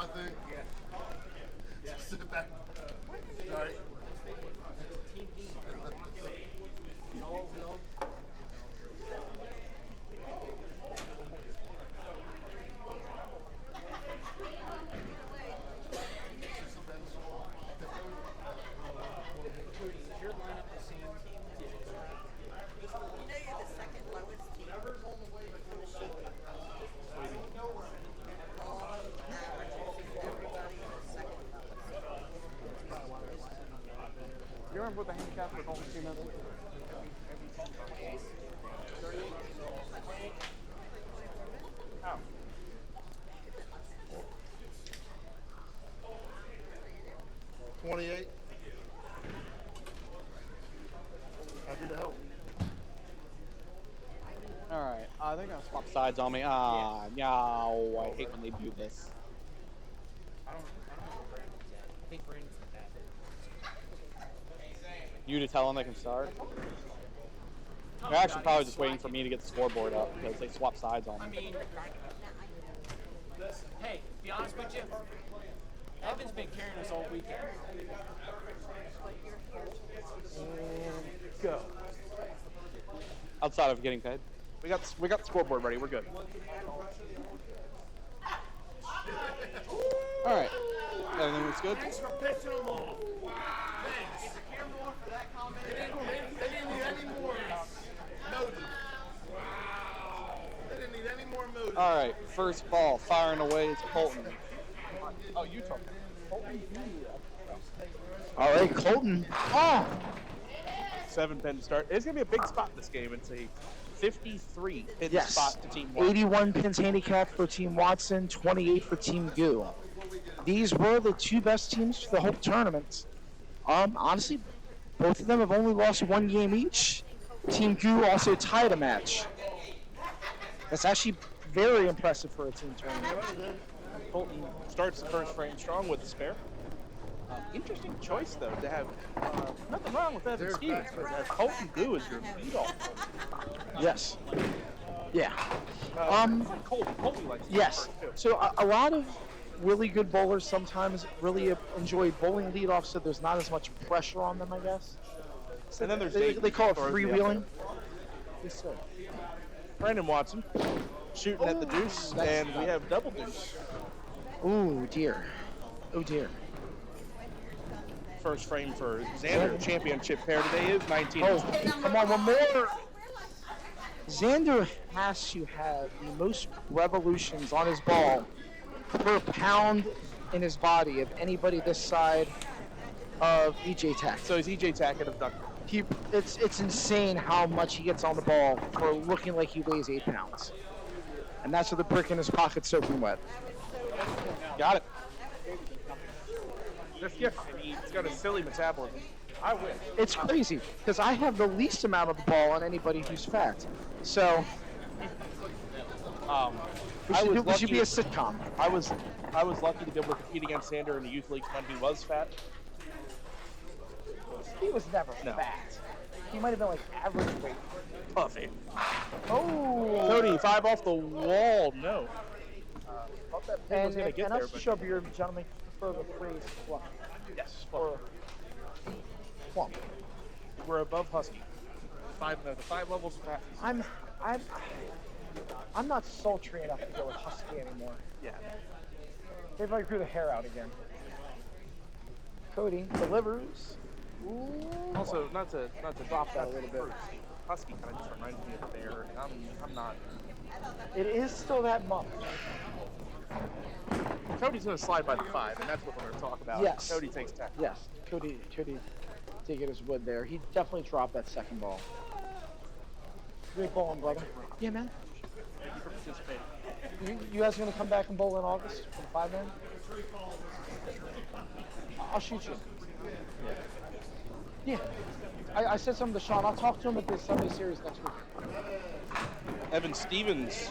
I think. Yeah. Sit back. All right. You remember what the handicap for Colton team is? Oh. 28. Happy to help. Alright, they're gonna swap sides on me. No, I hate when they do this. You to tell them they can start? They're actually probably just waiting for me to get the scoreboard up because they swap sides on me. Hey, to be honest with you, Evan's been carrying us all weekend. Go. Outside of getting paid. We got the scoreboard ready. We're good. All right. Everything looks good. Thanks for pitching them all. Thanks. They didn't need any more motive. Wow. They didn't need any more motive. All right. First ball, firing away to Colton. Oh, you took it. All right, Colton. Oh! 7-pin to start. It's going to be a big spot in this game. It's a 53 pin Yes. spot to Team Watson. 81 pins handicap for Team Watson, 28 for Team Goo. These were the two best teams for the whole tournament. Honestly, both of them have only lost one game each. Team Goo also tied a match. That's actually very impressive for a team tournament. Colton starts the first frame strong with the spare. Interesting choice, though, to have nothing wrong with Evan Stevens, but to have Colton Goo as your leadoff. Yes. Yeah. Colton likes Yes. So a lot of really good bowlers sometimes really enjoy bowling leadoff, so there's not as much pressure on them, I guess. And then there's They call it freewheeling. Yes, sir. Brandon Watson shooting at the deuce, and we have double deuce. Oh dear. Oh dear. First frame for Xander championship pair today is 19. Oh, come on, one more. Xander has to have the most revolutions on his ball per pound in his body of anybody this side of EJ Tack. So he's EJ Tack at abductor. It's insane how much he gets on the ball for looking like he weighs 8 pounds. And that's with the brick in his pocket soaking wet. Got it. He's got a silly metabolism. I win. It's crazy because I have the least amount of the ball on anybody who's fat. So we should be a sitcom. I was lucky to be able to compete against Xander in the youth leagues when he was fat. He was never fat. He might have been like average weight. Puffy. Oh. Cody, 5 off the wall. No. And us to show up here, gentlemen, prefer the phrase plump. Yes. Or plump. We're above Husky. The 5 levels of practice. I'm not sultry enough to go with Husky anymore. Yeah. They've like grew the hair out again. Cody delivers. Ooh. Also, not to drop that a little bit. Husky kind of just reminds me of a bear, and I'm not. It is still that month. Cody's going to slide by the 5, and that's what we're going to talk about. Yes. Cody takes tackle. Yes. Cody take it as wood there. He definitely dropped that second ball. Great bowling, brother. Yeah, man. Thank you for participating. You guys gonna come back and bowl in August for the 5-man? I'll shoot you. Yeah. I said something to Sean. I'll talk to him at the Sunday series next week. Evan Stevens.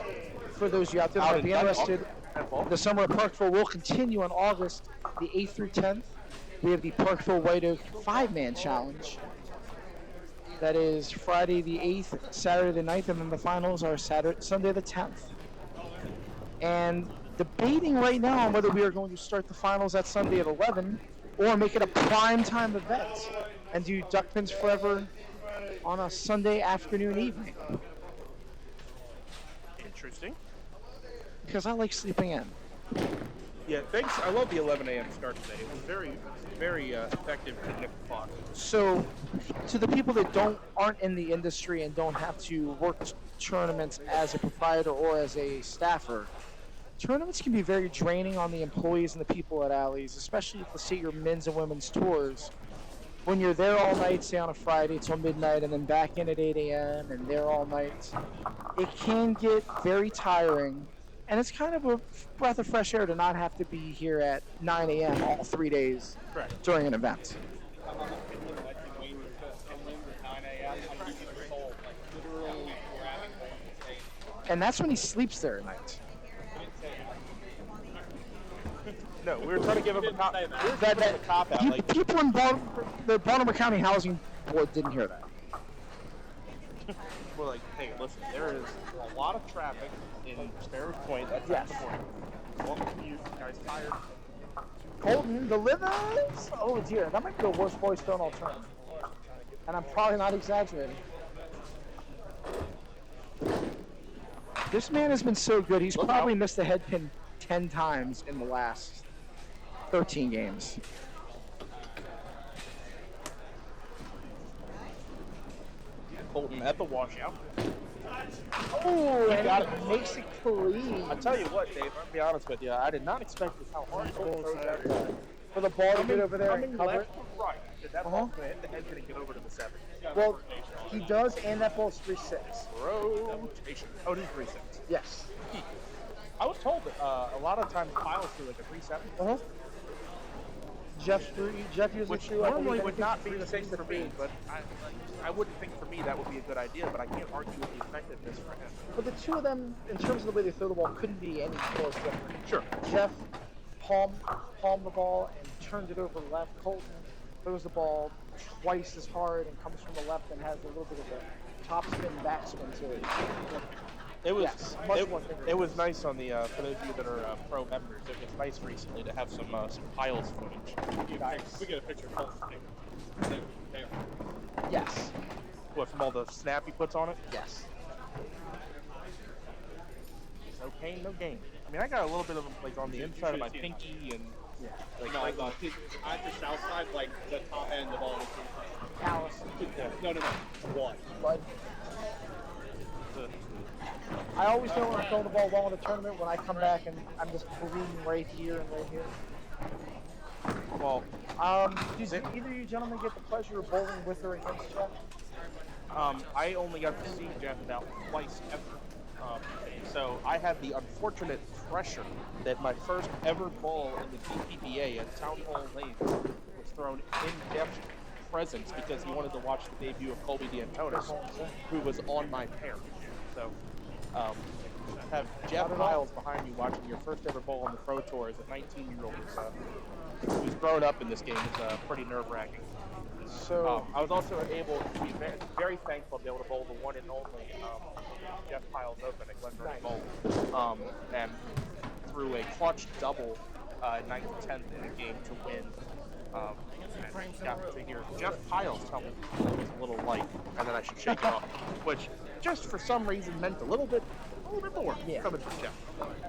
For those of you out there that might be interested, the summer at Parkville will continue on August the 8th through 10th. We have the Parkville White Oak 5-man challenge. That is Friday the 8th, Saturday the 9th, and then the finals are Sunday the 10th. And debating right now on whether we are going to start the finals that Sunday at 11 or make it a prime time event and do Duckpins Forever on a Sunday afternoon evening. Interesting. Because I like sleeping in. Yeah, thanks. I love the 11 a.m. start today. It was very effective to nip the clock. So, to the people that aren't in the industry and don't have to work tournaments as a proprietor or as a staffer, tournaments can be very draining on the employees and the people at Alley's, especially let's say your men's and women's tours. When you're there all night, say on a Friday till midnight, and then back in at 8 a.m. and there all night, it can get very tiring. And it's kind of a breath of fresh air to not have to be here at 9 a.m. all 3 days during an event. And that's when he sleeps there at night. No, we were trying to give him a cop. Out. Like, people in the Baltimore County Housing Board didn't hear that. we're like, hey, listen, there is a lot of traffic in Sparrows Point. That's Yes. Long commute. Guys tired. Colton delivers. Oh dear, that might be the worst voice tone I'll turn. And I'm probably not exaggerating. This man has been so good. He's probably missed the head pin 10 times in the last 13 games. Colton at the washout. Oh, and got it it. makes it clean. I tell you what, Dave. I'll be honest with you. I did not expect this how hard Colton throws that ball. For the ball to get over there and Coming cover it. left to right. Did that ball hit the head and get over to the 7? Well, he does, and that ball's 3-6. Rotation. Oh, it is 3-6. Yes. I was told that a lot of times pilots do like a 3-7. Uh-huh. Jeff usually Which threw, I normally believe, would not be the anything same for me, but I wouldn't think for me that would be a good idea, but I can't argue with the effectiveness for him. But the two of them, in terms of the way they throw the ball, couldn't be any close different. Sure. Jeff palmed the ball and turned it over left. Colton throws the ball twice as hard and comes from the left and has a little bit of a top spin, back spin to it. It was much more vigorous. it was nice on the for those of you that are pro members. It was nice recently to have some piles footage. Nice. We get a picture of Colton. Yes. What, from all the snap he puts on it? Yes. No pain, no gain. I mean, I got a little bit of like on the inside of my pinky and like No, on the south side, like the top end of all the Callus. No. What? Lloyd. I always know when I'm throwing the ball well in a tournament when I come back and I'm just bleeding right here and right here. well, Did either of you gentlemen get the pleasure of bowling with or against Jeff? I only got to see Jeff about twice ever. So I had the unfortunate pressure that my first ever ball in the DPBA at Town Hall Lane was thrown in Jeff's presence because he wanted to watch the debut of Colby D'Antonis, who was on my pair. So have Jeff Miles behind you watching your first ever bowl on the Pro Tour as a 19-year-old who's grown up in this game is pretty nerve-wracking. So I was also able to be very thankful to be able to bowl the one and only Jeff Piles Open at Glenburn Bowl, and threw a clutch double 9th and 10th in a game to win. And got to hear Jeff Piles tell me it was a little light and that I should shake it off, which just for some reason meant a little bit more coming from Jeff.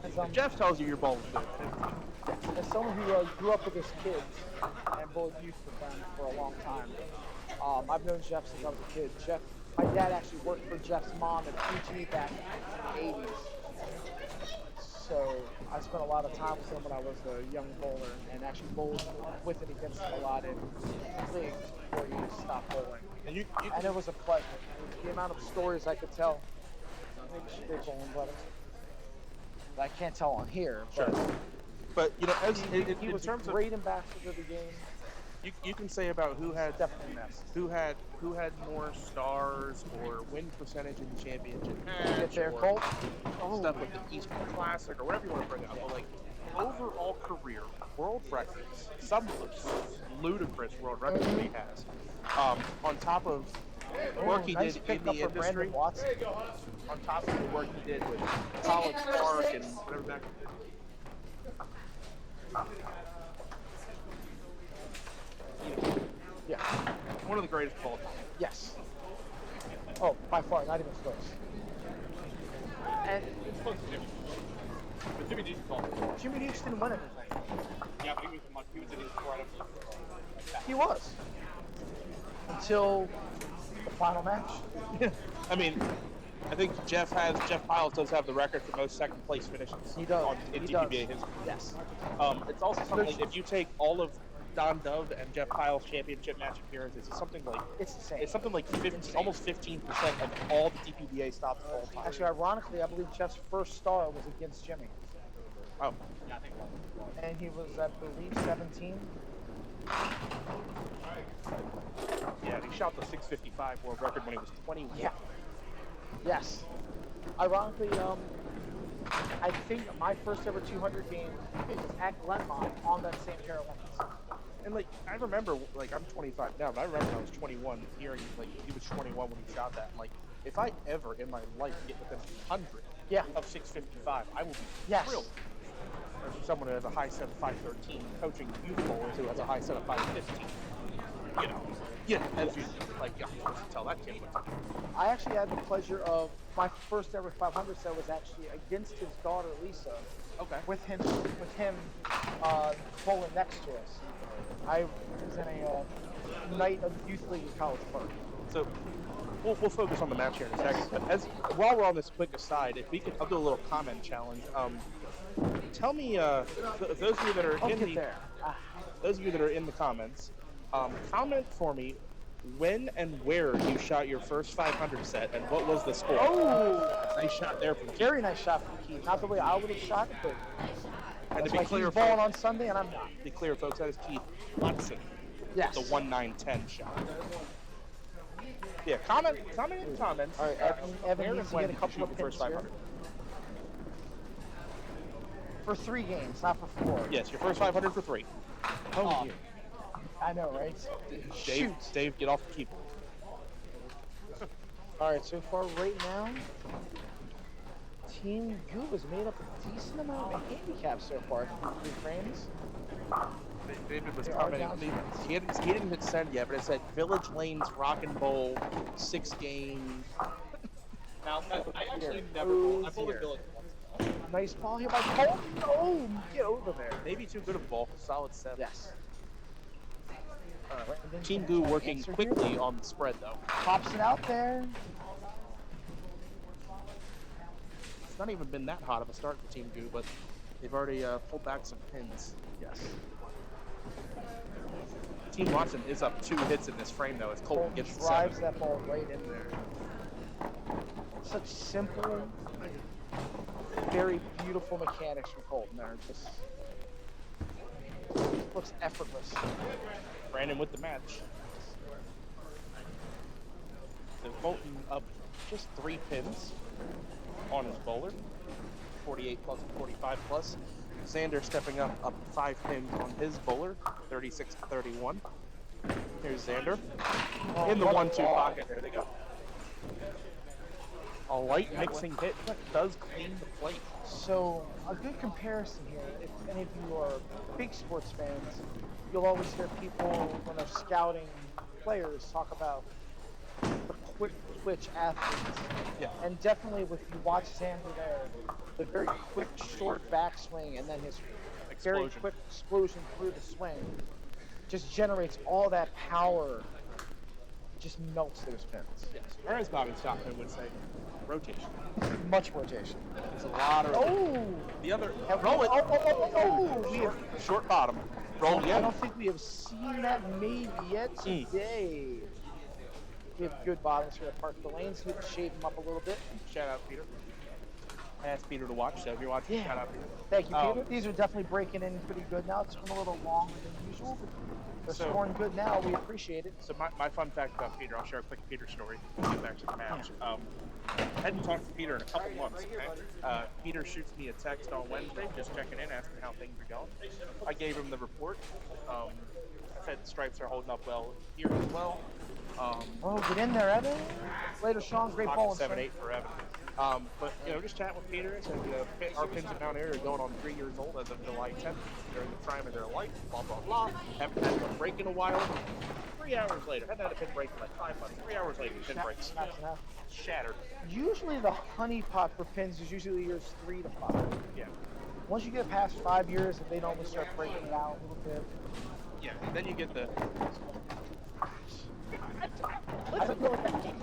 If Jeff tells you your ball is good. As someone who grew up with his kids and bowled youth with them for a long time, I've known Jeff since I was a kid. My dad actually worked for Jeff's mom at PG back in the 80s. So I spent a lot of time with him when I was a young bowler and actually bowled with and against him a lot in leagues before he stopped bowling. And it was a pleasure. The amount of stories I could tell. Maybe she did bowling brothers. I can't tell on here. But But you know, as he in was terms a of great ambassador of the game. you can say about who had Definitely messed. who had more stars or win percentage in the championship Get there, or Colt. stuff with the Eastern Classic or whatever you want to bring up. But like overall career world records, some ludicrous world records he has. On top of the work he Nice did in pick the up for industry, Brandon Watson. on top of the work he did with College Park and whatever back. greatest of all time. Yes. Oh, by far, not even close. And It's close to Jimmy. But Jimmy G's called. Jimmy Hughes didn't win anything. Yeah, but he was in his prime. He was. Until the final match. I mean, I think Jeff Piles does have the record for most second place finishes. He does. In He DPBA does. history. Yes. It's also something like if you take all of Don Dove and Jeff Piles' championship match appearances, it's something like It's insane. like 50, almost 15% of all the DPBA stops of all time. Actually, ironically, I believe Jeff's first star was against Jimmy. Oh, Yeah, I think. And he was, I believe, 17. yeah, and he shot the 655 world record when he was 21. Yeah. Yes. Ironically, I think my first ever 200 game was at Glenmont on that same pair of limits. And like I remember, like I'm 25 now, but I remember when I was 21, hearing like he was 21 when he shot that. And, like if I ever in my life get within 100 Yeah. of 655, I will be Yes. thrilled. Or someone who has a high set of 513, coaching youth bowlers who has a high set of 515. As you like, you're supposed to tell that kid what to do. I actually had the pleasure of my first ever 500 set was actually against his daughter Lisa. Okay. With him bowling next to us. I was in a night of youth league at College Park. So we'll focus on the match here in a second. But while we're on this quick aside, if we could, I'll do a little comment challenge. Tell me, those of you that are I'll in get the there. those of you that are in the comments, comment for me when and where you shot your first 500 set and what was the score. Oh! Nice shot there from Very nice shot from Keith. Not the way I would have shot it, but And that's to be why clear, he's bowling folks, on Sunday and I'm not. be clear, folks, that is Keith Watson. Yes. The 1910 shot. Yeah, comment in the comments. All right, Evan where needs and to when get a did you couple shoot of your first pins here. 500. For 3 games, not for 4. Yes, your first 500 for 3. Oh, dear. I know, right? Shoot. Dave, get off the keyboard. All right, so far right now, Team Goo has made up a decent amount of handicaps so far through 3 frames. David was They are commenting. down. He didn't hit send yet, but it said Village Lanes Rock and Bowl 6 game. Now, I actually never Oh, bowled. I bowled dear. a Village once. Nice ball here by Cole. No, get over there. Maybe too good a ball. Solid 7. Yes. Team Goo working Answer quickly here. on the spread though. Pops it out there. It's not even been that hot of a start for Team Goo, but they've already pulled back some pins. Yes. Team Watson is up 2 hits in this frame though as Colton Colton gets the drives 7. that ball right in there. Such simple, very beautiful mechanics from Colton there. Just looks effortless. Brandon with the match. So Colton up just 3 pins on his bowler. 48 plus and 45 plus. Xander stepping up 5 pins on his bowler. 36 to 31. Here's Xander. In the 1-2 pocket. There they go. A light mixing hit, but does clean the plate. So a good comparison here, if any of you are big sports fans, you'll always hear people when they're scouting players talk about the quick twitch athletes. Yeah. And definitely if you watch Xander there, the very quick short backswing and then his very Explosion. quick explosion through the swing just generates all that power, just melts those pins. Yes. Or as Bobby Stockman would say, rotation. Much rotation. There's a lot of Oh! the other Have roll we- it. Oh! We have Short bottom. Roll I again. don't think we have seen that maybe yet today. We have good bottoms here at Parkville Lanes. We have to shave them up a little bit. Shout out Peter. I asked Peter to watch, so if you're watching, Yeah. shout out Peter. Thank you, Peter. These are definitely breaking in pretty good now. It's been a little longer than usual, but they're So- scoring good now. We appreciate it. So my fun fact about Peter, I'll share a quick Peter story. We'll get back to the match. I hadn't talked to Peter in a couple months. Okay? Peter shoots me a text on Wednesday, just checking in, asking how things are going. I gave him the report. I said the stripes are holding up well here as well. Oh, get in there, Evan. Later, Sean. Great ball. Pocket 7-8 for Evan. But just chatting with Peter and said, our pins at Mount Airy are going on 3 years old as of July 10th. They're in the prime of their life. Blah blah blah. Haven't had one break in a while. 3 hours later, hadn't had a pin break in like 5 months. 3 hours later, pin breaks. Snaps in half. Shattered. Usually the honey pot for pins is usually years 3 to 5. Yeah. Once you get past 5 years, they normally start breaking down a little bit. Yeah. And then you get the. I don't know what that means.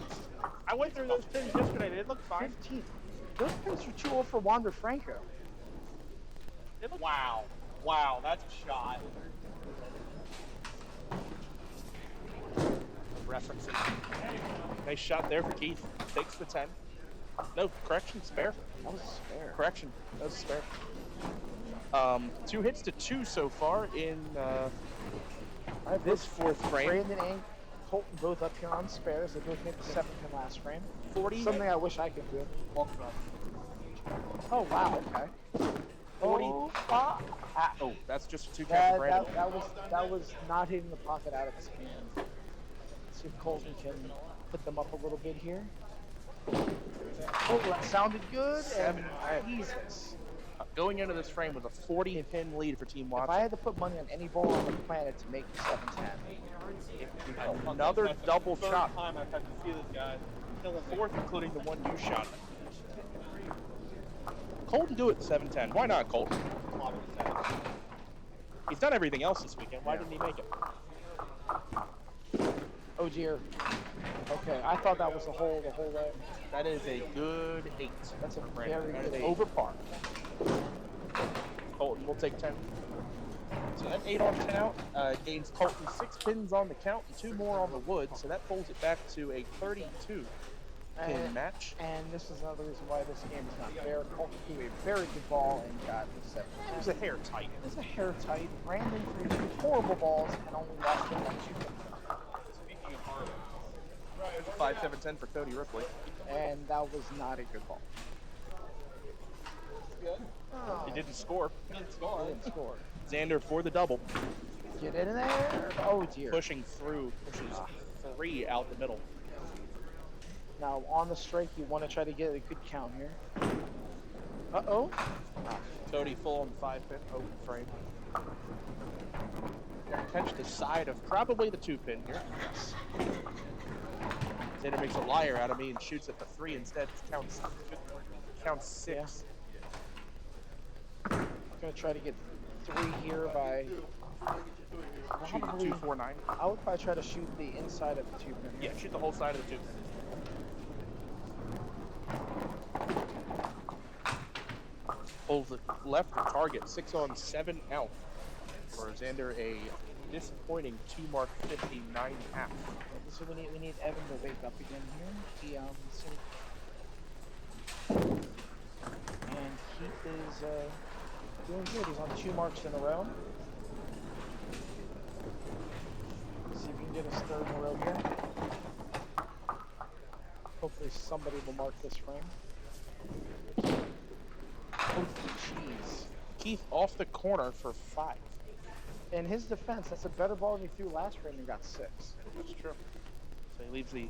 I went through those pins yesterday. They look fine. 15. Those pins are too old for Wander Franco. Wow. Wow, that's a shot. Referencing. Nice shot there for Keith. Takes the 10. No, correction, spare. That was a spare. Correction, that was a spare. 2 hits to 2 so far in this fourth frame. Brandon and Colton both up here on spares. They both made the 7 pin last frame. 40. Something I wish I could do. Oh wow, okay. 40. Ah, Oh, that's just a 2 count for Brandon. that was not hitting the pocket out of his hand. Let's see if Colton can put them up a little bit here. Oh, that sounded good. 7. And Jesus. Going into this frame with a 40 pin lead for Team If Watson. I had to put money on any ball on the planet to make the 7-10, Another double Third shot. time I've had to see this guy. Killing me. 4th, including the one you shot. Colton do it 7-10. Why not, Colton? He's done everything else this weekend. Why didn't he make it? oh dear. Okay, I thought that was a hole the whole way. That is a good 8. That's a Brandon. very That is good 8. over par. Colton will take 10. So that 8 on 10 out gains Colton 6 pins on the count and 2 more on the wood. So that pulls it back to a 32 pin match. And this is another reason why this game is not fair. Colton threw a very good ball and got the 7. It was a hair tight. It's a hair tight. Brandon threw 2 horrible balls and only lost one on 2 pins. 5-7-10 for Cody Ripley. And that was not a good ball. Oh, He didn't score. he didn't score. Xander for the double. Get in there. Oh dear. Pushes 3 out the middle. Now on the strike, you want to try to get a good count here. Uh-oh. Cody full on the 5 pin, open frame. Gonna catch the side of probably the 2 pin here. Xander makes a liar out of me and shoots at the 3 instead. Counts 6. Gonna try to get 3 here by Shooting probably. 2-4-9. I would probably try to shoot the inside of the 2 pin. Yeah, shoot the whole side of the 2 pin. Pulls it left for target. 6 on 7 out. For Xander, a disappointing 2 mark 59 half. So we need Evan to wake up again here. He and Keith is doing good. He's on 2 marks in a row. See if we can get his 3rd in a row here. Hopefully somebody will mark this frame. Oh jeez. Keith off the corner for 5. In his defense, that's a better ball than he threw last frame and got 6. That's true. So he leaves the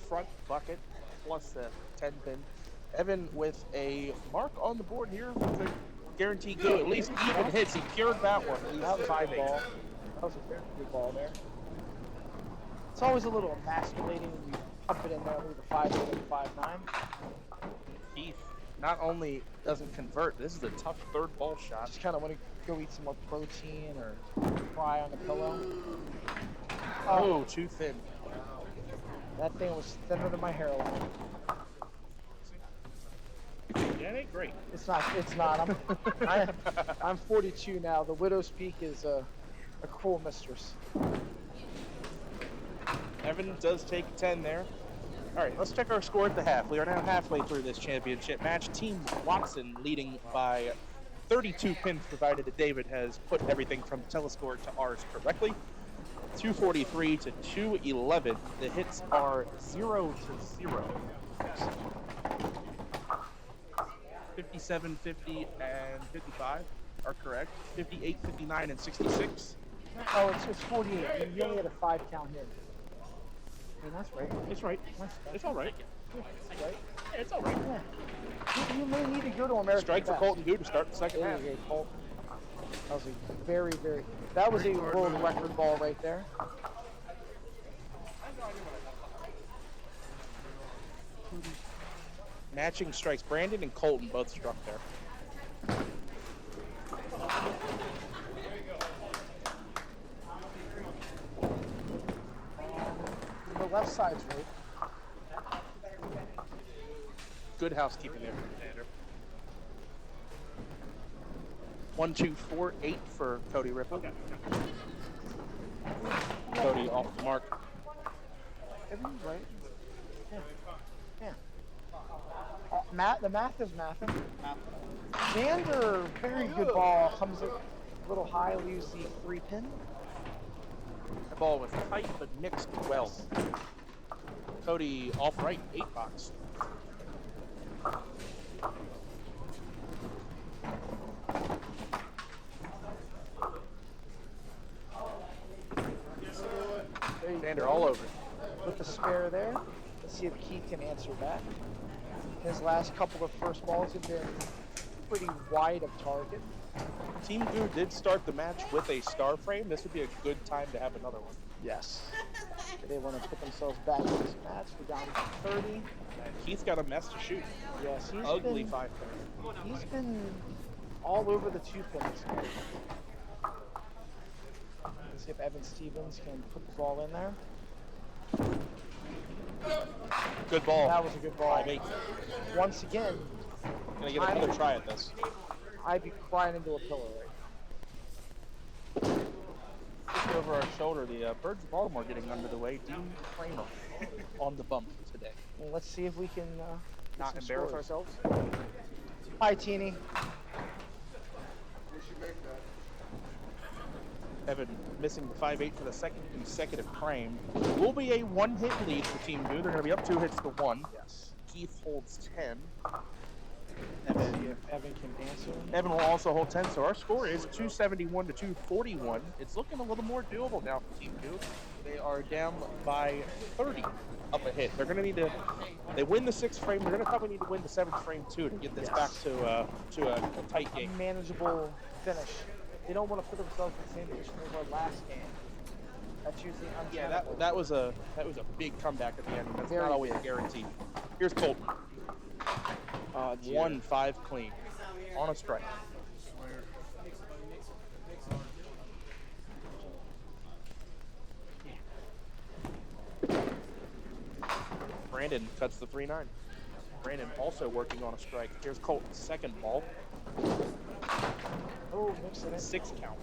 front bucket plus the 10 pin. Evan with a mark on the board here with a guaranteed go. At least even hits. He cured that one. That was a good ball. That was a very good ball there. It's always a little emasculating when you pump it in there with a 5-8 and 5-9. Keith not only doesn't convert, this is a tough 3rd ball shot. Just kind of want to go eat some more protein or cry on the pillow. Oh, too thin. That thing was thinner than my hairline. Yeah, it ain't great. It's not. It's not. I'm 42 now. The widow's peak is a cruel mistress. Evan does take 10 there. All right, let's check our score at the half. We are now halfway through this championship match. Team Watson leading by 32 pins, provided that David has put everything from the telescore to ours correctly. 243 to 211. The hits are 0 to 0. 57, 50, and 55 are correct. 58, 59, and 66. Oh, it's 48. You only had a 5 count here. I mean, that's right. It's right. It's all right. Right? Yeah, it's all right. You may need to go to American Strike for Best. Colton Gu to start the second There half. you go, Colt. That was a very, that was a world record ball right there. Matching strikes. Brandon and Colton both struck there. The left side's right. Good housekeeping there from Xander. 1, 2, 4, 8 for Cody Ripple. Cody off the mark. Everything's right. Yeah. The math is mathing. Xander, very good ball. Comes a little high, leaves the 3-pin. The ball was tight but mixed well. Cody off right, 8 box. Xander all over. With the spare there. Let's see if Keith can answer that. His last couple of first balls have been pretty wide of target. Team Gu did start the match with a star frame. This would be a good time to have another one. Yes. They want to put themselves back in this match. We're down to 30. And Keith's got a mess to shoot. Yes, Ugly 5-pin. He's been all over the 2-pins. Let's see if Evan Stevens can put the ball in there. Good ball. That was a good ball. 5-8. Once again, Gonna get another try at this. I'd be crying into a pillow right now. Just over our shoulder, the Birds of Baltimore getting under the way. Dean Kramer on the bump today. Well, let's see if we can Not embarrass ourselves. Hi, Teeny. Evan missing the 5-8 for the second consecutive frame. Will be a 1-hit lead for Team Gu. They're going to be up 2 hits to 1. Yes. Keith holds 10. Let's see if Evan can answer. Evan will also hold 10, so our score is 271 to 241. It's looking a little more doable now for Team Gu. They are down by 30 up a hit. They're going to need to, they win the 6th frame, they're going to probably need to win the 7th frame too to get this back to a tight game. Manageable finish. They don't want to put themselves in the same position as our last game. That's usually untenable. That was a big comeback at the end. That's Very not always big. guaranteed. Here's Colton. 1-5 clean on a strike. Brandon cuts the 3-9. Brandon also working on a strike. Here's Colton's second ball. Oh, mixed it in. 6 count.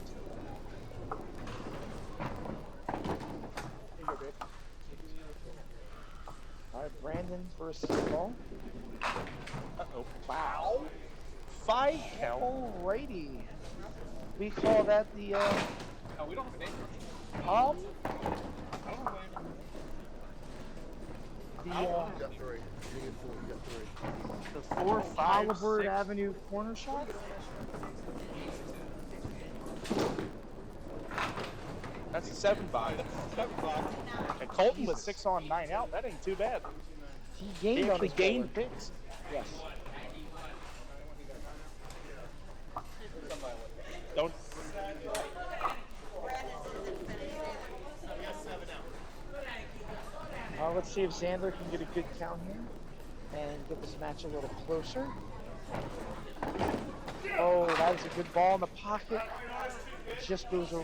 All right, Brandon versus ball. Uh-oh. Wow. 5 count. Alrighty. We call that the Oh, we don't have a name. Got 3. You get 4. You got 3. The 4, 5, Oliver 6. Avenue corner shot. That's a 7-5. And Colton with 6 on, 9 out. That ain't too bad. He He gained on actually his gained forward. picks. Yes. Don't. Let's see if Xander can get a good count here and get this match a little closer. Oh, that is a good ball in the pocket. It just goes in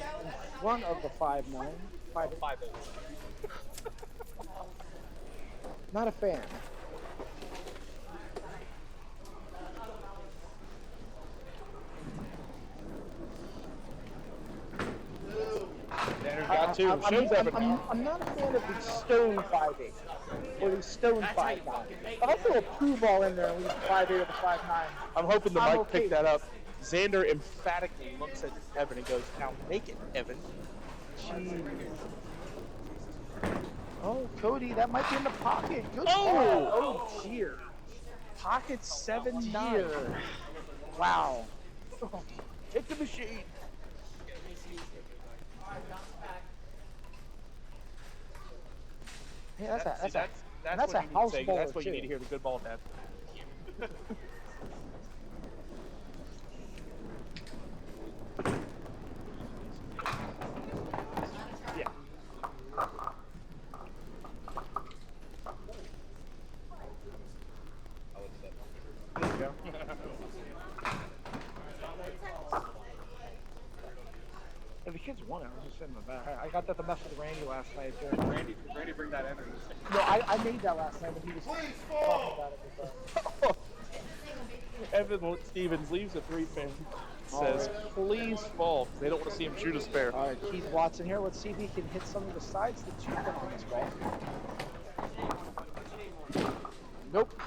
front of the 5-9. 5-8. Not a fan. Xander got 2. Shows Evan. I'm not a fan of the stone 5-8 or the stone 5-9. But I'll throw a poo ball in there and leave the 5-8 or the 5-9. I'm hoping the I'm mic okay. picked that up. Xander emphatically looks at Evan and goes, "Now make it, Evan." Jeez. Oh, Cody, that might be in the pocket. Good Oh! ball. Oh, dear. Pocket 7-9. Dear. Wow. Hit the machine. Hey, that's That's what a you need house to say. bowler, That's what you too. need to hear. The good ball, Dad. Yeah. There you go. Yeah, the kids won it. I was just sitting in the back. I got that to mess with Randy last night, too. Randy bring that in. No, I made that last night when he was talking about it. Evan Stevens leaves a 3-pin. Says, please fall. 'Cause they don't want to see him shoot a spare. All right, Keith Watson here. Let's see if he can hit something besides the 2-pin on this ball. Nope.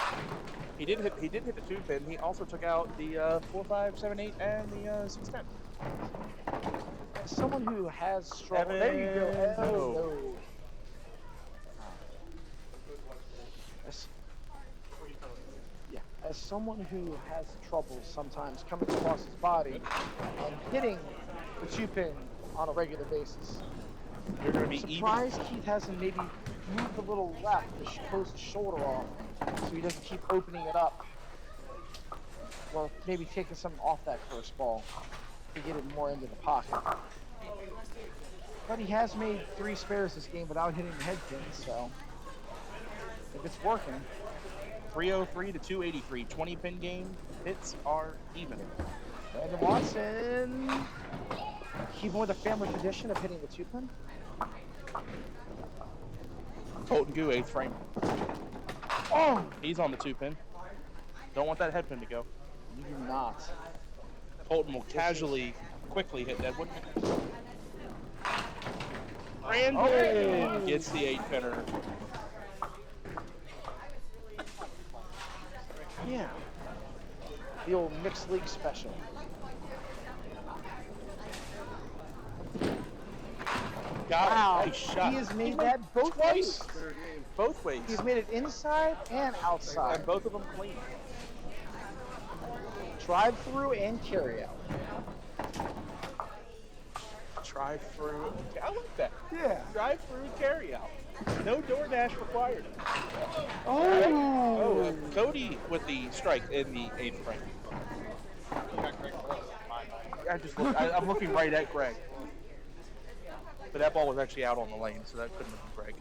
He did hit the 2-pin. He also took out the 4, 5, 7, 8, and the 6, 10. As someone who has struggled. Evan, There you go. Oh, no. no. As someone who has trouble sometimes coming across his body and hitting the 2-pin on a regular basis. You're going to be Surprised Keith hasn't maybe moved a little left to close his shoulder off so he doesn't keep opening it up. Or maybe taking something off that first ball to get it more into the pocket. But he has made 3 spares this game without hitting the head pin, so if it's working. 303 to 283. 20-pin game. Hits are even. Brandon Watson keeping with the family tradition of hitting the 2-pin. Colton Goo, 8th frame. Oh! He's on the 2-pin. Don't want that head pin to go. You do not. Colton will casually, quickly hit Deadwood. Brandon gets the 8-pinner. Yeah. The old mixed league special. Wow. Nice shot. He has made that both ways. Both ways. He's made it inside and outside. And both of them clean. Drive through and carry out. Drive through. I like that. Yeah. Drive through, carry out. No DoorDash required. Oh. Cody with the strike in the 8th frame. I'm looking right at Greg. But that ball was actually out on the lane, so that couldn't have been Greg.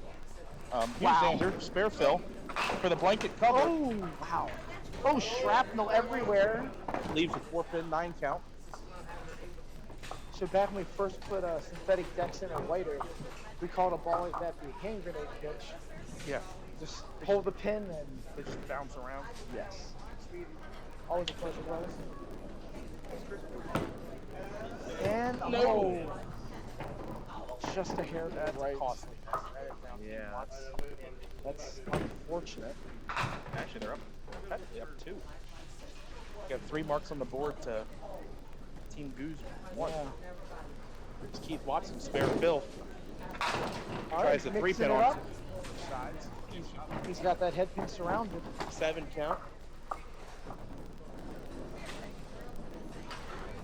Wow. Xander, spare fill for the blanket cover. Oh, wow. Oh, shrapnel everywhere. Leaves a 4-pin 9 count. So back when we first put synthetic decks in at Whiter, we called a ball like that the hand grenade pitch. Yeah. Just hold the pin and... They just bounce around. Yes. Always a pleasure, brothers. And, No. Just a hair to That's the right. costly. Yeah. That's unfortunate. Actually, they're up. Technically up 2. Got 3 marks on the board to Team Goose 1. Yeah. It's Keith Watson, spare fill. All Tries the right, 3-pin mixing it on up. sides. He's got that head pin surrounded. 7 count.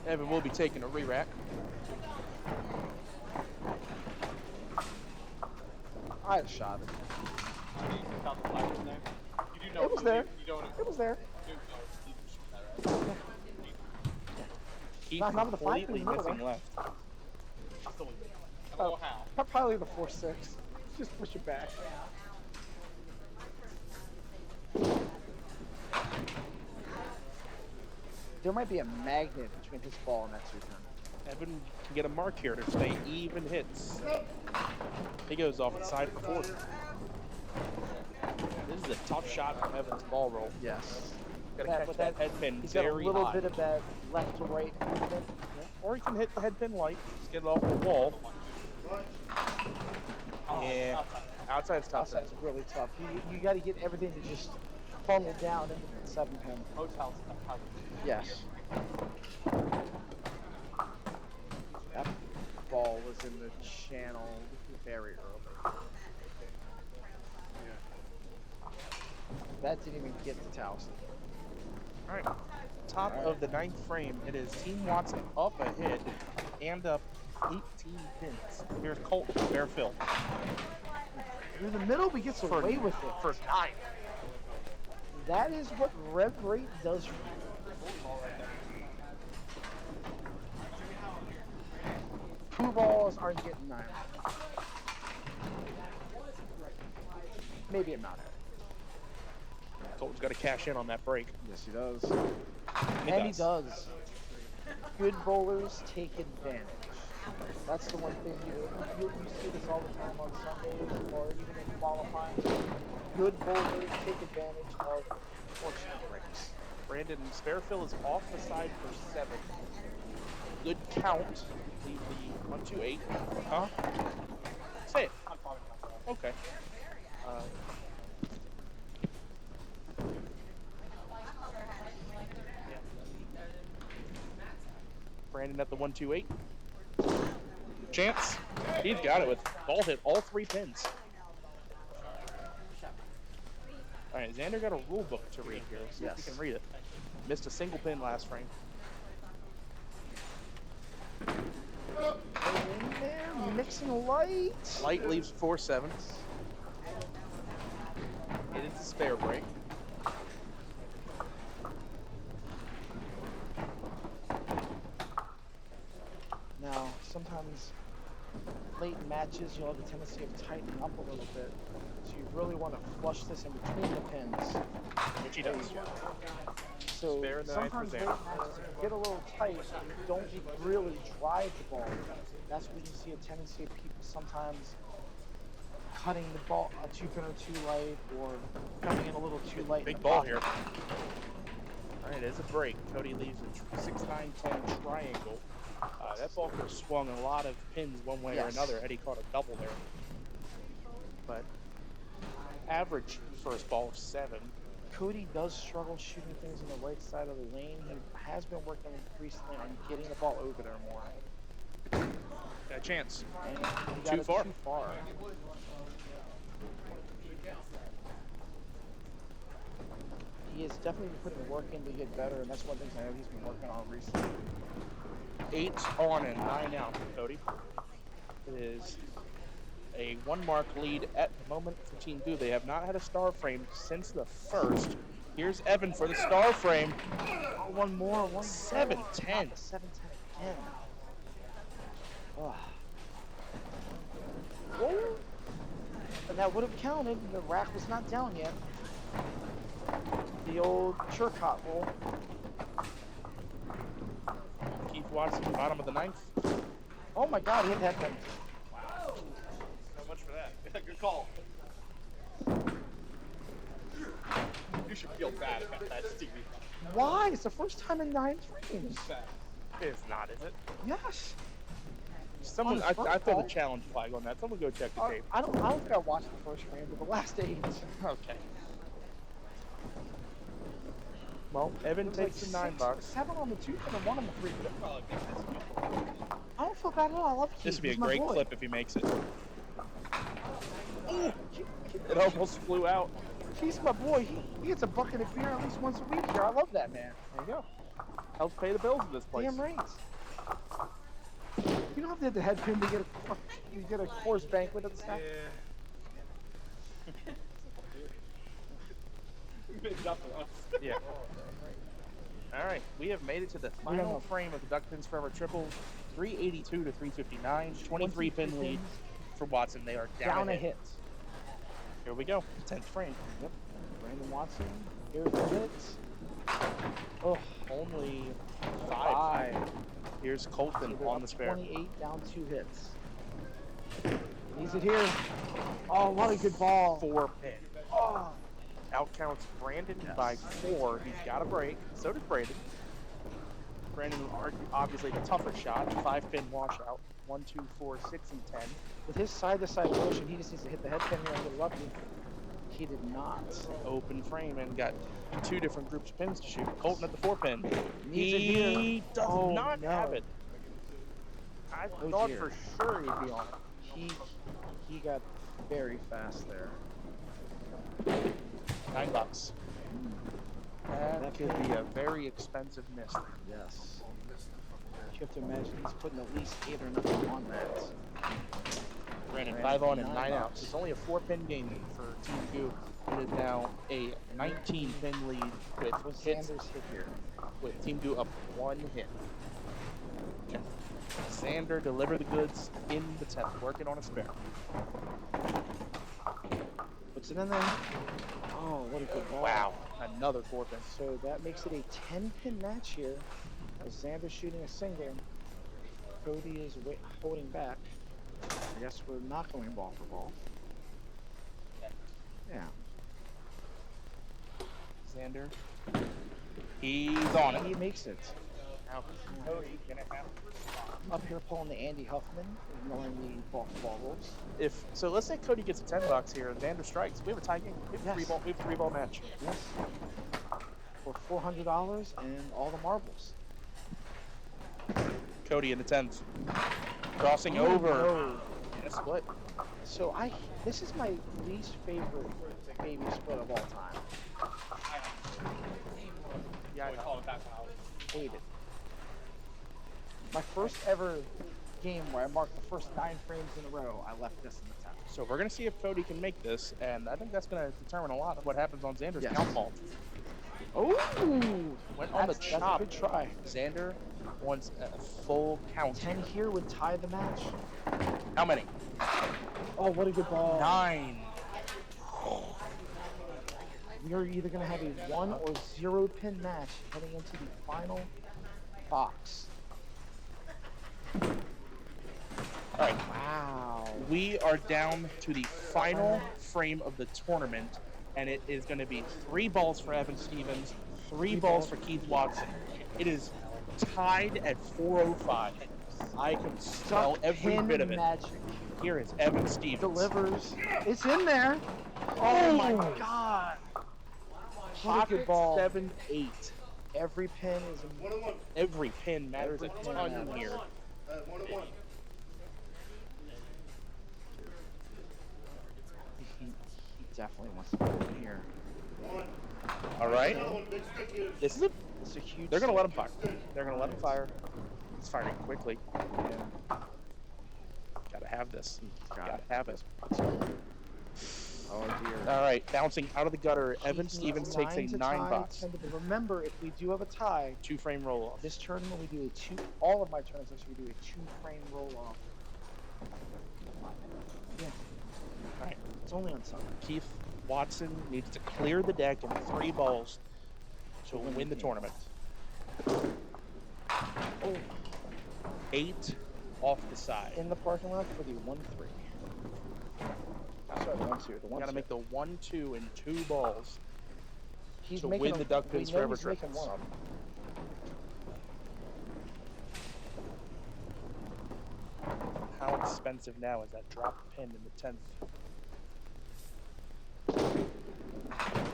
Evan will be taking a re-rack. I had a shot at it. You do know It was there. You don't It was there. Keith Not with the 5 completely pin, no, missing though. left. Oh, how? Probably the 4-6. Just push it back. There might be a magnet between his ball and that 2-pin. Evan can get a mark here to stay even hits. He goes off the side for 4. This is a tough shot from Evan's ball roll. Yes. Gotta catch that head pin He's got a very little high. bit of that left to right movement. Or he can hit the head pin light, just get it off the wall. Yeah, outside's tough. Outside's really tough. You got to get everything to just funnel down into the 7-pin. Hotels. Yes. That ball was in the channel very early. That didn't even get to Towson. All right, top of the 9th frame. It is Team Watson up ahead and up 18 pins. Here's Colton, spare fill. Through the middle, but gets away with it. For 9. That is what rev rate does for you. Two balls aren't getting 9. Maybe a Mount Airy. Colton's got to cash in on that break. Yes, he does. And he does. Good bowlers take advantage. That's the one thing you see this all the time on Sundays or even in qualifying. Good bowlers take advantage of fortunate breaks. Brandon Sparefill is off the side for 7. Good count. Leave the 1, 2, 8. Huh? Say it. Okay. Brandon at the 1, 2, 8. Chance. He's got it with ball hit all 3 pins. All right, Xander got a rule book to read here. See if he can read it. Missed a single pin last frame. In there, mixing light. Light leaves 4 7s. It is a spare break. Now, sometimes late in matches, you'll have the tendency of tightening up a little bit. So you really want to flush this in between the pins. Which he does. So Spare in the ninth sometimes for late Xander. matches, if you get a little tight and you don't really drive the ball, that's when you see a tendency of people sometimes cutting the ball a 2 pin or too light or coming in a little too light. Big ball here. All right, it's a break. Cody leaves a 6, 9, 10 triangle. That ball could have swung a lot of pins one way or another had he caught a double there. But average first ball of 7. Cody does struggle shooting things on the right side of the lane. He has been working recently on getting the ball over there more. Got a chance. And he got Too it far. Too far. He is definitely putting the work in to get better, and that's one thing I know he's been working on recently. 8 on and 9 out for Cody. It is a 1 mark lead at the moment for Team Goo. They have not had a star frame since the first. Here's Evan for the star frame. Oh, one more. 7-10. 7-10 again. Oh. Oh. And that would have counted. The rack was not down yet. The old Churcott roll. Keith Watson, bottom of the 9th. Oh my God, he hit that thing. Wow. So much for that. Good call. You should feel bad about that, Stevie. Why? It's the first time in 9 frames. It's not, is it? Yes. Someone, I throw the challenge flag on that. Someone go check the tape. I don't think I watched the first frame, but the last 8. Okay. Well, Evan takes the 9 bucks. 7 on the 2 and a 1 on the 3. I don't feel bad at all. I love Keith. This would be a He's my great boy. clip if he makes it. It almost flew out. He's my boy. He gets a bucket of beer at least once a week here. I love that man. There you go. Helps pay the bills in this place. Damn right. You don't have to hit the head pin to get a course banquet at the stack. Yeah. All right, we have made it to the final frame of the Duck Pins Forever Triple. 382 to 359. 23 pin lead for Watson. They are down a hit. hit. Here we go. 10th frame. Yep. Brandon Watson. Here's the hits. Oh, Only 5. Here's Colton so on the spare. 28 down 2 hits. Needs it here. Oh, what a good ball. 4 pin. Oh. Outcounts Brandon by 4. He's got a break. So does Brandon. Brandon obviously the tougher shot. 5-pin washout. 1, 2, 4, 6, and 10. With his side-to-side motion, he just needs to hit the head pin here and get lucky. He did not. Open frame and got 2 different groups of pins to shoot. Colton at the 4-pin. Needs it here. He does not have it. I thought dear. for sure he'd be on it. He got very fast there. $9. That could be a very expensive miss. Yes. You have to imagine he's putting at least 8 or 9 on that. Brandon Brandon 5 on and 9 out. It's only a 4-pin game for Team Goo. It is now a 19-pin lead with Was hits, Xander's hit here? with Team Goo up 1 hit. Okay. Xander deliver the goods in the 10th, working on a spare. Puts it in there. Oh, what a good ball. Wow, another 4-pin. So that makes it a 10-pin match here. As Xander's shooting a single. Cody is holding back. I guess we're not going ball for ball. Yeah. Xander, he's on it. He makes it. Now, Cody gonna have to respond. Up here pulling the Andy Huffman, ignoring the ball for ball rules. So let's say Cody gets a $10 here and Xander strikes. We have a tie game. We have a Yes. 3-ball match. Yes. For $400 and all the marbles. Cody in the 10th. Crossing Oh, over. no. And a split. So this is my least favorite baby split of all time. Yeah, I know. Hate it. My first ever game where I marked the first 9 frames in a row, I left this in the 10th. So we're going to see if Cody can make this, and I think that's going to determine a lot of what happens on Xander's Yes. count ball. Oh! Went on the That's chop. a good try. Xander wants a full count. 10 here would tie the match. How many? Oh, what a good ball. 9. We are either going to have a 1 or 0 pin match heading into the final box. All right. Wow. We are down to the final frame of the tournament, and it is going to be 3 balls for Evan Stevens, 3 balls for Keith Watson. It is tied at 4:05. I can smell every Pin bit of it. magic. Here is Evan Stevens. Delivers. It's in there. Oh my God. What a good ball. 7-8. Every pin is in. 1-1. Every pin matters a Every pin ton matters. here. 1-1. He definitely wants to put it in here. All right. Big stick is. This is a. It's a huge. They're going to let him fire. They're going to let him fire. He's firing quickly. Gotta have this. Gotta have it. Oh dear. All right, bouncing out of the gutter. Keith Evan needs Stevens takes a 9 to 9 tie, box. 10 to- Remember, if we do have a tie, 2-frame roll off. this tournament we do a 2. All of my tournaments actually we do a 2-frame roll off. Yeah. All right. It's only on Sunday. Keith Watson needs to clear the deck in 3 balls to win the tournament. Oh, 8 off the side. in the parking lot for the 1-3. Sorry, the 1-2. The 1-2. Gotta make the 1-2 in 2 balls. He's to making win a- the Duck we Pins know Forever he's making triples. one of them. How expensive now is that drop pin in the 10th?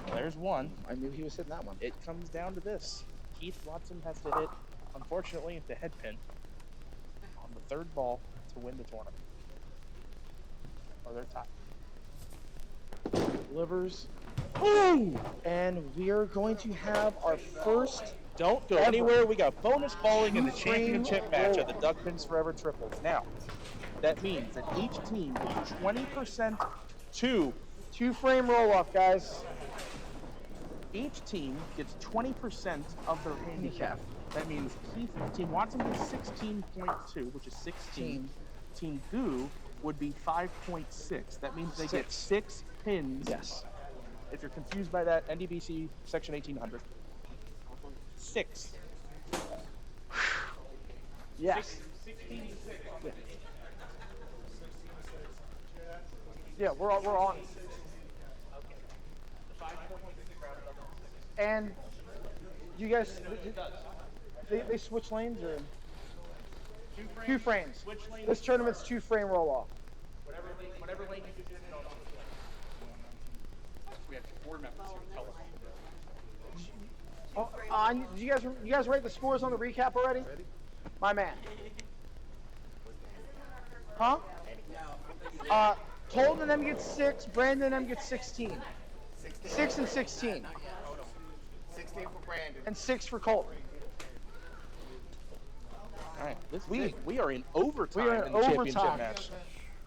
Well, there's one. I knew he was hitting that one. It comes down to this. Keith Watson has to hit, unfortunately, the head pin on the 3rd ball to win the tournament. Or they're tied. Delivers. Ooh! And we are going to have our first. Don't go Ever. anywhere. We got bonus balling in the Two-frame championship match of the roll. Duck Pins Forever triples. Now, that means that each team gets 20% to 2-frame roll off, guys. each team gets 20% of their handicap. That means Team Watson gets 16.2, which is 16. Team Goo would be 5.6. That means they get 6 pins. Yes. If you're confused by that, NDBC section 1800. 6. Yes. Yeah, we're on. And you guys, they switch lanes or 2 frames. This tournament's 2-frame roll off. Whatever lane you just did on. We have 4 members here to tell us. Did you guys write the scores on the recap already? My man. Huh? Colton and them gets 6. Brandon and them gets 16. 6 and 16. 16 for Brandon. And 6 for Colton. All right, we are in overtime We are in in the championship overtime. match.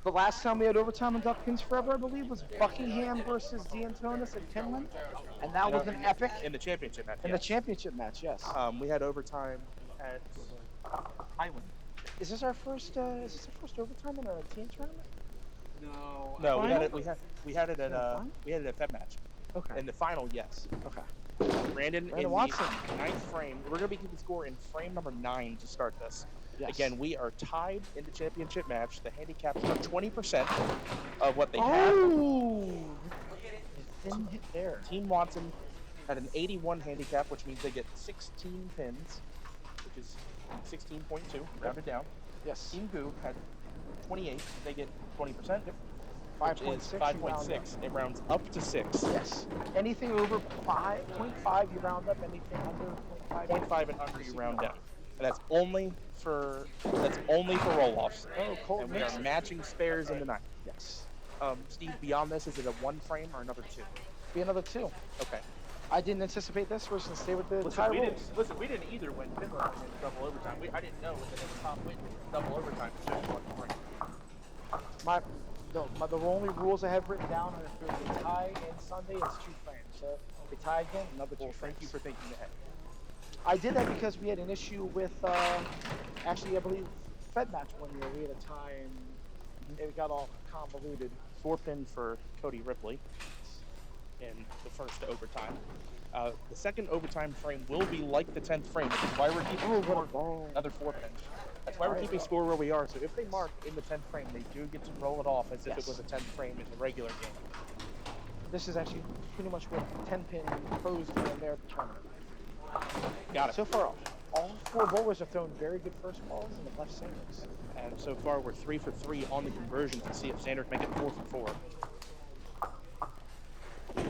The last time we had overtime in Duck Pins Forever, I believe, was Buckingham versus D'Antonis at Pinland, and that was an epic in the championship match. in the championship match. Yes. We had overtime at Highland. Is this our first? Is this our first overtime in a team tournament? No. No, we had Final? it. We had it at Final? we had it at Fed match. Okay. In the final, yes. Okay. Brandon in Watson. the ninth frame. We're gonna be keeping score in frame number 9 to start this. Yes. Again, we are tied in the championship match. The handicaps are 20% of what they have. Oh! Thin hit there. Team Watson had an 81 handicap, which means they get 16 pins, which is 16.2, rounded down. Yes. Team Goo had 28. They get 20%. 5.6. 5.6. It rounds up to 6. Yes. Anything over 5.5, you round up. Anything under 0.5. 0.5 and under, you round down. And that's only for roll-offs. Oh, Colt And we mixed are it. matching spares in the 9. Yes. Steve, beyond this, is it a 1 frame or another 2? Be another 2. Okay. I didn't anticipate this. We're just gonna stay with the Listen, tie rules. we didn't either when Finland went into double overtime. I didn't know that the top win double overtime was just 1 frame. The only rules I have written down are if there's a tie and Sunday, it's 2 frames. So if they tie again, another 2 Well, frames. thank you for thinking ahead. I did that because we had an issue with, actually, I believe, Fed match one year. We had a tie and it got all convoluted. 4 pin for Cody Ripley in the first overtime. The second overtime frame will be like the 10th frame, which is why we're keeping Oh, score. what a ball. Another 4 pin. That's why we're keeping score where we are. So if they mark in the 10th frame, they do get to roll it off as if it was a 10th frame in the regular game. This is actually pretty much what 10-pin pros do in their tournament. Got it. So far, all 4 bowlers have thrown very good first balls and have left singles. And so far, we're 3 for 3 on the conversion to see if Xander can make it 4 for 4.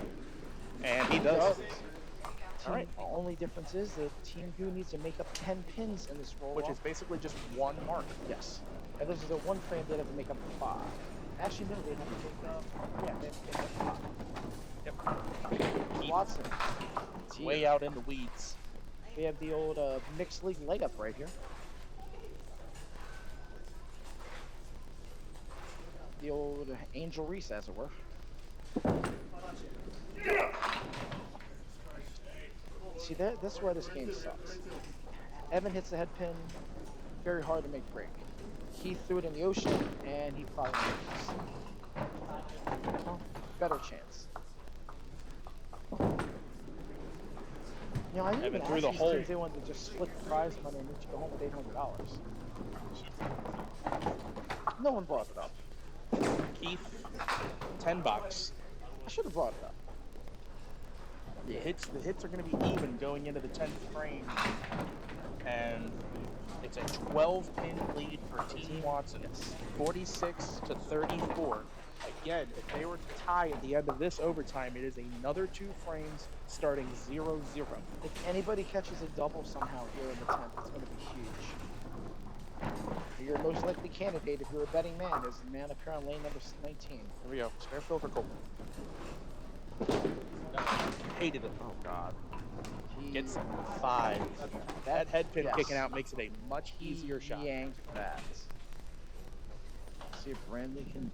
And he does. All right. The only difference is that Team Goo needs to make up 10 pins in this roll. Which is basically just 1 mark. yes. And this is a 1 frame they'd have to make up 5. Actually, no, they'd have to make up. Yeah, they'd have to make up 5. Yep. Watson. Way out in the weeds. We have the old mixed league leg up right here. The old Angel Reese, as it were. See, this is where this game sucks. Evan hits the head pin, very hard to make break. He threw it in the ocean, and he probably misses. Well, better chance. You know, I didn't even Evan threw ask the these hole. teams if they wanted to just split the prize money and each go home with $800. No one brought it up. Keith, $10. I should have brought it up. The hits are going to be even going into the 10th frame. And it's a 12-pin lead for Team Watson. 46 to 34. Again, if they were to tie at the end of this overtime, it is another 2 frames starting 0-0. If anybody catches a double somehow here in the 10th, it's going to be huge. Your most likely candidate, if you're a betting man, is the man up here on lane number 19. Here we go. Spare fill for Cole. Hated it. Oh, God. Gets 5. That head pin yes. kicking out makes it a much easier shot. Yanked that. See if Brandley can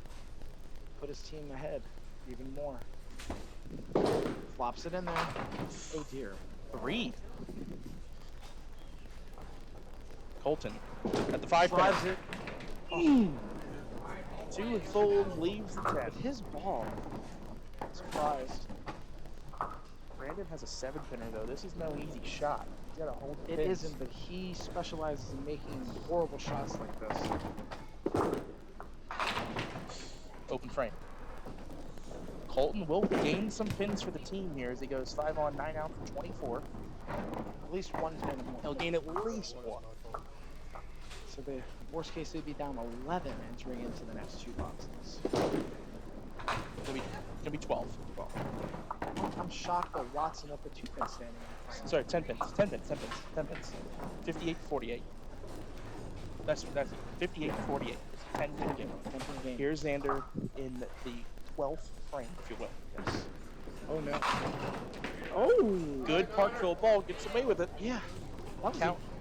put his team ahead even more. Flops it in there. Oh dear. 3. Colton at the 5 Drives pin. it. 2 and fold leaves the 10. With his ball. Surprised. Brandon has a 7-pinner though. This is no easy shot. He's got to hold the It pins. isn't, but he specializes in making horrible shots like this. Open frame. Colton will gain some pins for the team here as he goes 5 on 9 out for 24. At least one pin more. He'll gain at least 1. So the worst case, they'd be down 11 entering into the next 2 boxes. It's gonna be 12. I'm shocked that Watson up a 2-pin standing. Sorry, 10 pins. 10 pins. 10 pins. 10 pins. 58-48. That's 58-48. It's a 10-pin game. 10-pin game. Here's Xander in the 12th frame, if you will. Yes. Oh no. Oh! Good Parkville ball, gets away with it. Yeah. That was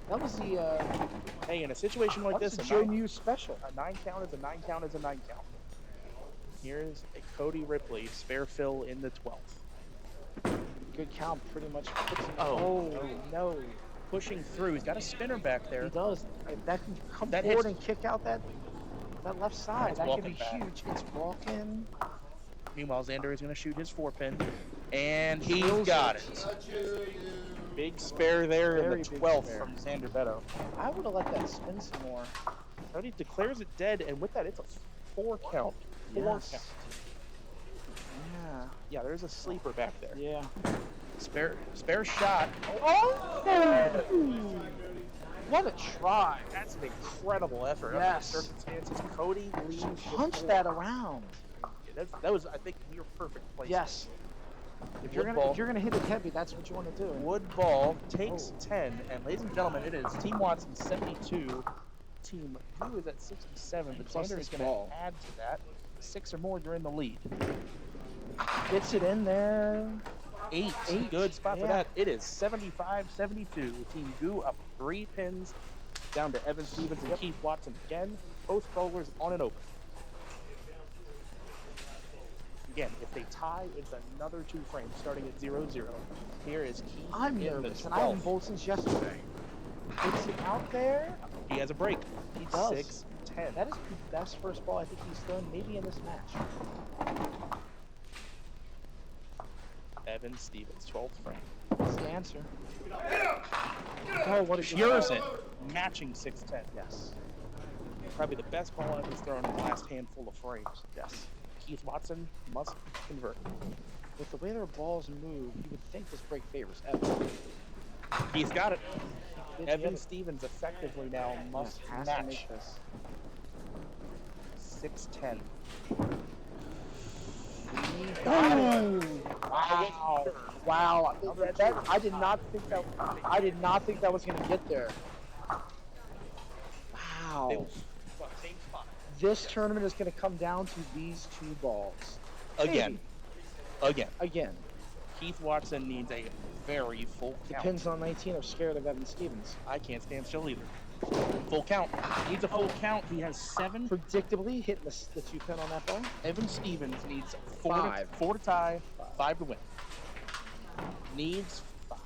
That was the Hey, in a situation like that was this, the Joe Muse special. a 9 count is a 9 count is a 9 count. Here's a Cody Ripley spare fill in the 12th. Good count, pretty much. Puts him, Oh, no. Pushing through. He's got a spinner back there. He does. That can come That forward hits- and kick out that left side. It's That could be walking back. huge. It's walking. Meanwhile, Xander is going to shoot his 4-pin, and he's Drills got it. it. Big spare there in Very the big 12th spare. from Xander Beto. I would have let that spin some more. Cody declares it dead, and with that, it's a 4 count. 4 Yes. count. Yeah. Yeah, there's a sleeper back there. Yeah. Spare shot. Oh! What a try. That's an incredible effort. Under Yes. the circumstances, Cody leaves. the Punch floor. that around. Yeah, that was, I think, near perfect place. Yes. If Wood you're gonna hit it heavy, that's what you want to do. Wood ball takes Oh. 10, and ladies and gentlemen, it is Team Watson 72. Team Hughes is at 67, but Plus Xander this is going ball. to add to that. 6 or more, you're in the lead. Gets it in there. 8. Good spot for that. It is 75-72. Team Goo up 3 pins, down to Evan Stevens and Keith Watson again. Both bowlers on and open. Again, if they tie, it's another 2 frames starting at 0-0. Here is Keith I'm in nervous, the and I haven't 12th. bowled since yesterday. Gets it out there. He has a break. He does. 6-10. That is the best first ball I think he's thrown maybe in this match. Evan Stevens, 12th frame. That's the answer. Oh, what a good Cures ball. it, matching 6-10. Yes. Probably the best ball Evan's thrown in the last handful of frames. Yes. Keith Watson must convert. With the way their balls move, you would think this break favors Evan. He's got it. Did Evan get it. Stevens effectively now must Yes, has to match make this. 6-10. Wow! Wow! I did not think that. I did not think that was going to get there. Wow! Same spot. This tournament is going to come down to these 2 balls. Again. Again. Keith Watson needs a very full The count. pins on 19 are scared of Evan Stevens. I can't stand still either. Full count. Needs a full count. He has 7. Predictably hitting the 2 pin on that ball. Evan Stevens needs 4 5. 4 to tie, 5 to win. Needs 5.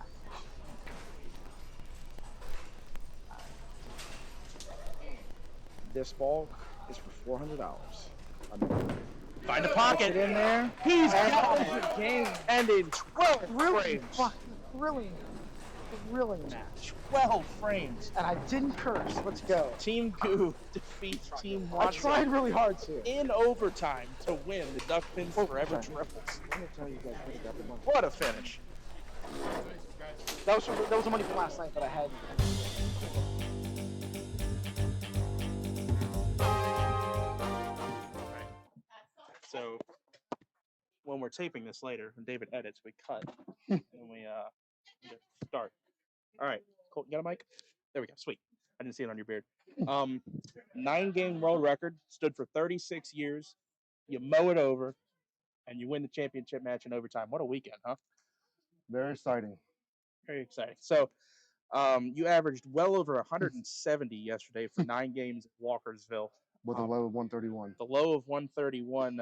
This ball is for $400. Find a Get pocket. in there. He's And got that it. was the game. And in 12 Really frames. fucking thrilling match. 12 frames. And I didn't curse. Let's go. Team Goo defeats Team I Watson tried really hard to. in overtime to win the Duck Pins Forever Overtime. Triples. Let me tell you guys what got the money. What a finish. That was the money from last night that I had. So when we're taping this later, when David edits, we cut and we start. All right, Colt, you got a mic? There we go. Sweet. I didn't see it on your beard. 9-game world record, stood for 36 years. You mow it over, and you win the championship match in overtime. What a weekend, huh? Very exciting. Very exciting. So you averaged well over 170 yesterday for 9 games at Walkersville. With a low of 131. The low of 131.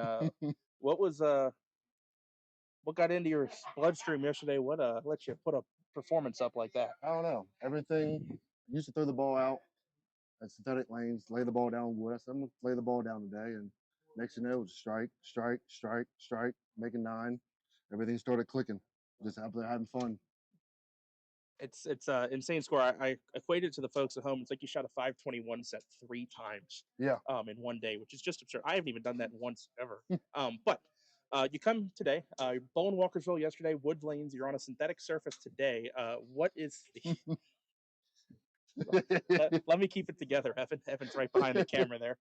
What was what got into your bloodstream yesterday? What let you put a performance up like that? I don't know. Everything used to throw the ball out at synthetic lanes, lay the ball down wood. I said, I'm gonna lay the ball down today. And next thing you know, it was strike, making 9. Everything started clicking. Just out there having fun. It's insane score. I equated it to the folks at home. It's like you shot a 521 set 3 times. Yeah. In one day, which is just absurd. I haven't even done that once ever. But you come today. You're bowling Walkersville yesterday. Wood lanes. You're on a synthetic surface today. What is the? let me keep it together, Evan. Evan's right behind the camera there.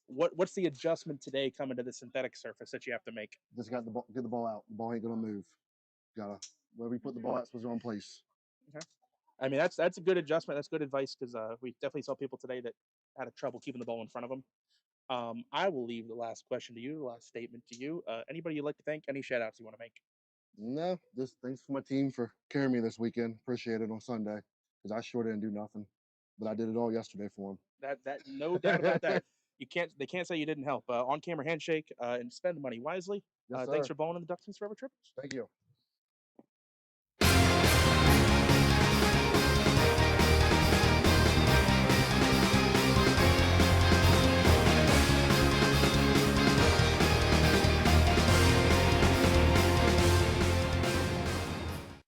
What's the adjustment today coming to the synthetic surface that you have to make? Just got the ball, get the ball out. The ball ain't gonna move. Gotta wherever you put the ball, it's supposed to go in place. Okay. I mean, that's a good adjustment. That's good advice because we definitely saw people today that had trouble keeping the ball in front of them. I will leave the last question to you, the last statement to you. Anybody you'd like to thank? Any shout outs you want to make? No, just thanks for my team for carrying me this weekend. Appreciate it on Sunday. because I sure didn't do nothing. But I did it all yesterday for him. That no doubt about that. They can't say you didn't help. On camera handshake and spend the money wisely. Yes, Thanks sir. for balling in the Ducks Forever Triples. Thank you.